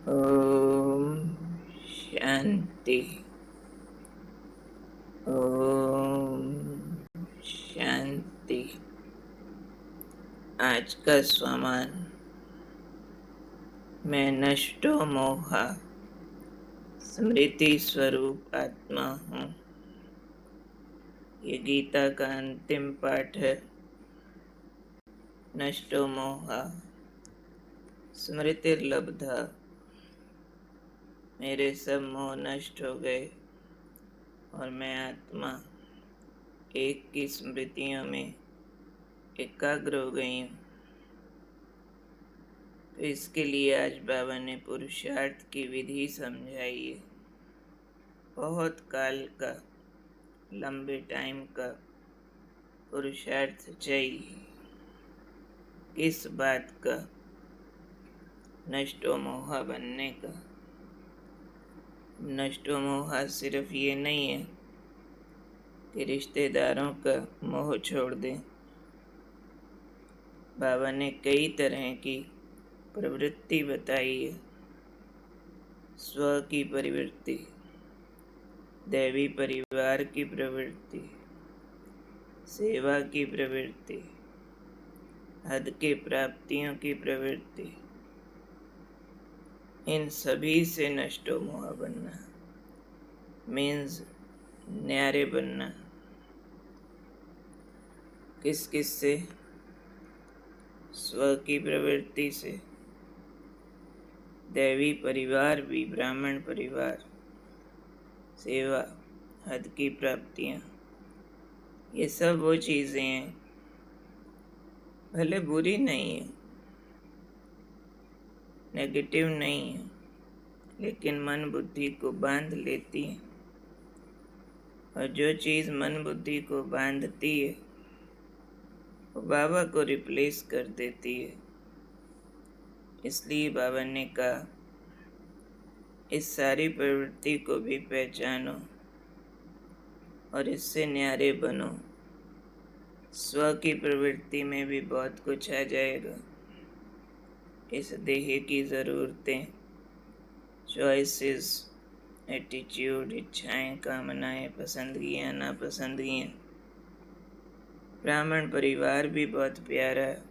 ओम शांति। ओम शांति। आज का स्वमान, मैं नष्टो मोहा स्मृति स्वरूप आत्मा हूँ। ये गीता का अंतिम पाठ है। नष्टो मोहा स्मृतिर्लब्धा, मेरे सब मोह नष्ट हो गए और मैं आत्मा एक की स्मृतियों में एकाग्र हो गई हूँ। तो इसके लिए आज बाबा ने पुरुषार्थ की विधि समझाई है। बहुत काल का, लंबे टाइम का पुरुषार्थ चाहिए। किस बात का? नष्टो मोहा बनने का। नष्टो मोहा सिर्फ ये नहीं है कि रिश्तेदारों का मोह छोड़ दें। बाबा ने कई तरह की प्रवृत्ति बताई है। स्व की प्रवृत्ति, दैवी परिवार की प्रवृत्ति, सेवा की प्रवृत्ति, हद के प्राप्तियों की प्रवृत्ति, इन सभी से नष्टो मोह बनना मीन्स न्यारे बनना। किस किस से? स्व की प्रवृत्ति से, दैवी परिवार भी, ब्राह्मण परिवार, सेवा, हद की प्राप्तियां, ये सब वो चीजें हैं, भले बुरी नहीं है, नेगेटिव नहीं है, लेकिन मन बुद्धि को बांध लेती है। और जो चीज मन बुद्धि को बांधती है वो बाबा को रिप्लेस कर देती है। इसलिए बाबा ने कहा, इस सारी प्रवृत्ति को भी पहचानो और इससे न्यारे बनो। स्व की प्रवृत्ति में भी बहुत कुछ आ जाएगा। इस देह की जरूरतें, चॉइसेस, एटीट्यूड, इच्छाएं, कामनाएं, पसंदगियां, नापसंदगियां। ब्राह्मण परिवार भी बहुत प्यारा है,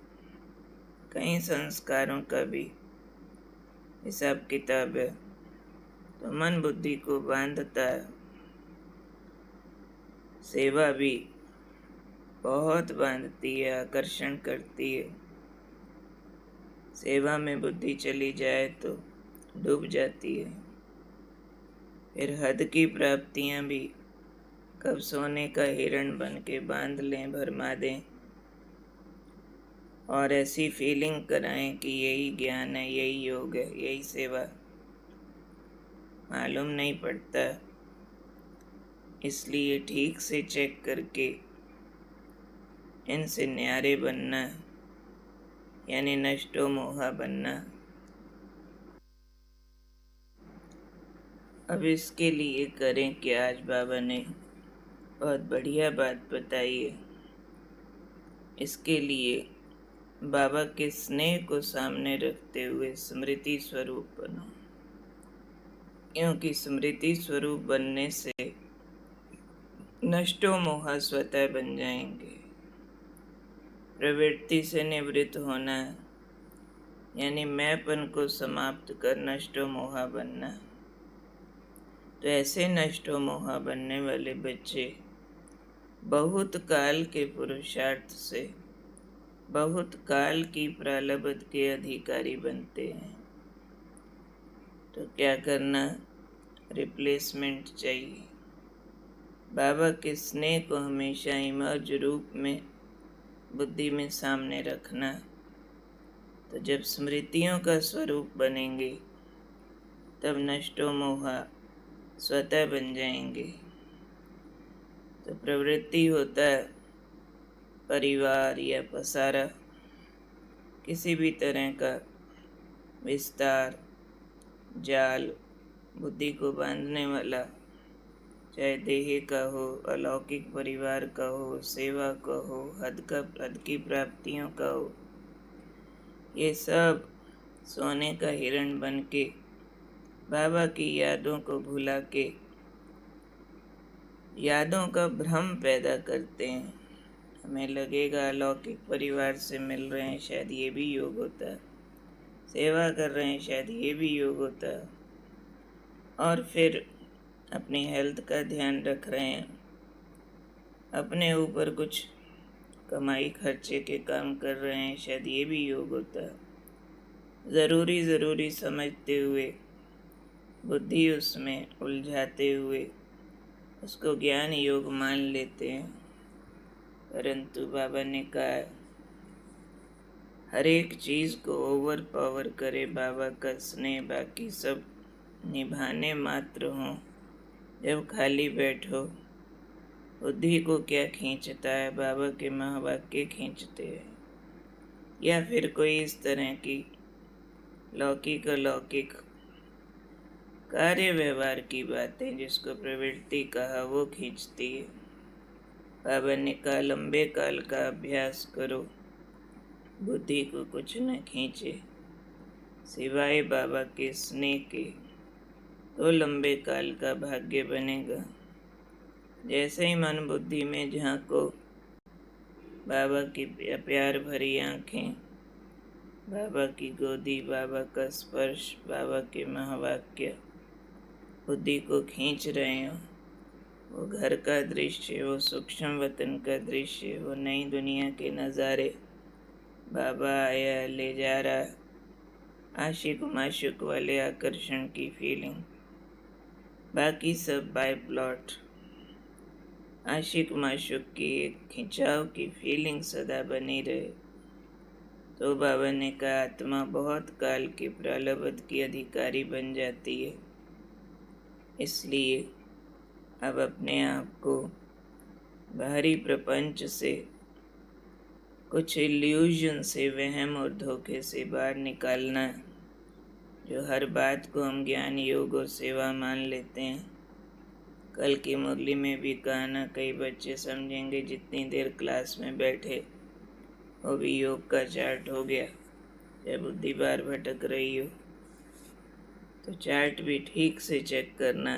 कई संस्कारों का भी हिसाब किताब है, तो मन बुद्धि को बांधता है। सेवा भी बहुत बांधती है, आकर्षण करती है। सेवा में बुद्धि चली जाए तो डूब जाती है। फिर हद की प्राप्तियां भी कब सोने का हिरण बन के बांध लें, भरमा दें और ऐसी फीलिंग कराएं कि यही ज्ञान है, यही योग है, यही सेवा। मालूम नहीं पड़ता। इसलिए ठीक से चेक करके इनसे न्यारे बनना, यानी नष्टो मोहा बनना। अब इसके लिए करें कि आज बाबा ने बहुत बढ़िया बात बताई है। इसके लिए बाबा के स्नेह को सामने रखते हुए स्मृति स्वरूप बनो, क्योंकि स्मृति स्वरूप बनने से नष्टो मोहा स्वतः बन जाएंगे। प्रवृत्ति से निवृत्त होना यानी मैंपन को समाप्त कर नष्टो मोहा बनना। तो ऐसे नष्टो मोहा बनने वाले बच्चे बहुत काल के पुरुषार्थ से बहुत काल की प्रारब्ध के अधिकारी बनते हैं। तो क्या करना? रिप्लेसमेंट चाहिए। बाबा के स्नेह को हमेशा इमर्ज रूप में बुद्धि में सामने रखना। तो जब स्मृतियों का स्वरूप बनेंगे तब नष्टो मोहा स्वतः बन जाएंगे। तो प्रवृत्ति होता है परिवार या पसारा, किसी भी तरह का विस्तार, जाल बुद्धि को बांधने वाला, चाहे देह का हो, अलौकिक परिवार का हो, सेवा का हो, हद की प्राप्तियों का हो, ये सब सोने का हिरण बन के बाबा की यादों को भुला के यादों का भ्रम पैदा करते हैं। हमें लगेगा अलौकिक परिवार से मिल रहे हैं, शायद ये भी योग होता है, सेवा कर रहे हैं, शायद ये भी योग होता है, और फिर अपनी हेल्थ का ध्यान रख रहे हैं, अपने ऊपर कुछ कमाई खर्चे के काम कर रहे हैं, शायद ये भी योग होता है। ज़रूरी समझते हुए, बुद्धि उसमें उलझाते हुए उसको ज्ञान योग मान लेते हैं। परंतु बाबा ने कहा हर एक चीज़ को ओवर पावर करे बाबा का स्नेह, बाकी सब निभाने मात्र हों। जब खाली बैठो, बुद्धि को क्या खींचता है? बाबा के महावाक्य खींचते हैं, या फिर कोई इस तरह की लौकिक अलौकिक कार्य व्यवहार की बातें जिसको प्रवृत्ति कहा वो खींचती है। बाबा ने कहा लंबे काल का अभ्यास करो, बुद्धि को कुछ न खींचे सिवाय बाबा के स्नेह के, तो लंबे काल का भाग्य बनेगा। जैसे ही मन बुद्धि में झांको, बाबा की प्यार भरी आंखें, बाबा की गोदी, बाबा का स्पर्श, बाबा के महावाक्य बुद्धि को खींच रहे हो। वो घर का दृश्य, वो सूक्ष्म वतन का दृश्य, वो नई दुनिया के नज़ारे, बाबा आया ले जा रहा, आशिक माशुक वाले आकर्षण की फीलिंग, बाकी सब बाय प्लॉट। आशिक माशुक की एक खिंचाव की फीलिंग सदा बनी रहे। तो बाबा ने कहा आत्मा बहुत काल के प्रारब्ध की अधिकारी बन जाती है। इसलिए अब अपने आप को बाहरी प्रपंच से, कुछ इल्यूजन से, वहम और धोखे से बाहर निकालना है, जो हर बात को हम ज्ञान योग और सेवा मान लेते हैं। कल की मुरली में भी कहा ना, कई बच्चे समझेंगे जितनी देर क्लास में बैठे वो भी योग का चार्ट हो गया। जब बुद्धि बार भटक रही हो तो चार्ट भी ठीक से चेक करना।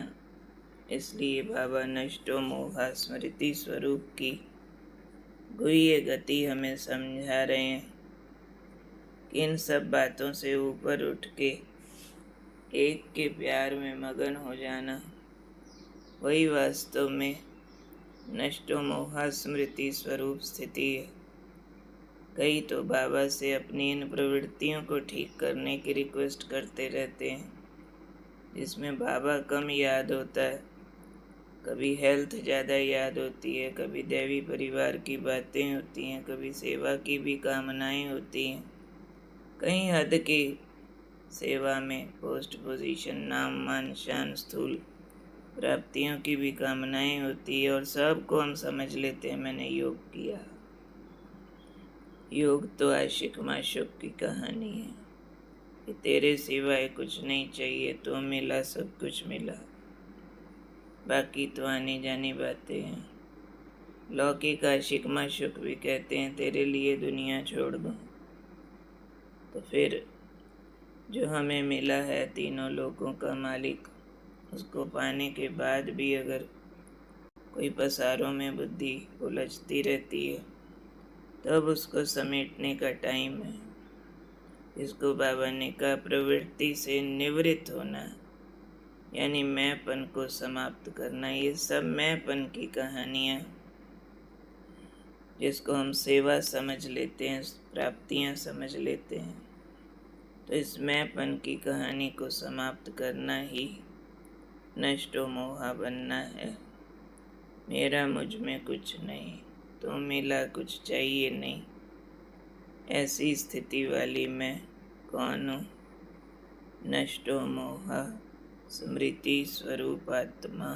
इसलिए बाबा नष्टो मोहा स्मृति स्वरूप की गुह्य गति हमें समझा रहे हैं कि इन सब बातों से ऊपर उठ के एक के प्यार में मगन हो जाना, वही वास्तव में नष्टो मोहा स्मृति स्वरूप स्थिति है। कई तो बाबा से अपनी इन प्रवृत्तियों को ठीक करने की रिक्वेस्ट करते रहते हैं, जिसमें बाबा कम याद होता है, कभी हेल्थ ज़्यादा याद होती है, कभी दैवी परिवार की बातें होती हैं, कभी सेवा की भी कामनाएं होती हैं, कहीं हद की सेवा में पोस्ट पोजीशन, नाम मान शान स्थूल प्राप्तियों की भी कामनाएं होती है, और सबको हम समझ लेते हैं मैंने योग किया। योग तो आशिक माशुक की कहानी है कि तेरे सिवाय कुछ नहीं चाहिए, तो मिला सब कुछ मिला, बाकी तो आनी जानी बातें हैं। लौकिक आशिक माशुक भी कहते हैं तेरे लिए दुनिया छोड़ दूं। तो फिर जो हमें मिला है तीनों लोगों का मालिक, उसको पाने के बाद भी अगर कोई पसारों में बुद्धि उलझती रहती है, तब उसको समेटने का टाइम है। इसको बाबा ने कहा प्रवृत्ति से निवृत्त होना, यानी मैंपन को समाप्त करना। ये सब मैंपन की कहानियाँ, जिसको हम सेवा समझ लेते हैं, प्राप्तियाँ समझ लेते हैं, तो इस मैंपन की कहानी को समाप्त करना ही नष्टो मोहा बनना है। मेरा मुझ में कुछ नहीं, तो मिला कुछ चाहिए नहीं, ऐसी स्थिति वाली मैं कौन हूँ? नष्टो मोहा स्मृति स्वरूप आत्मा।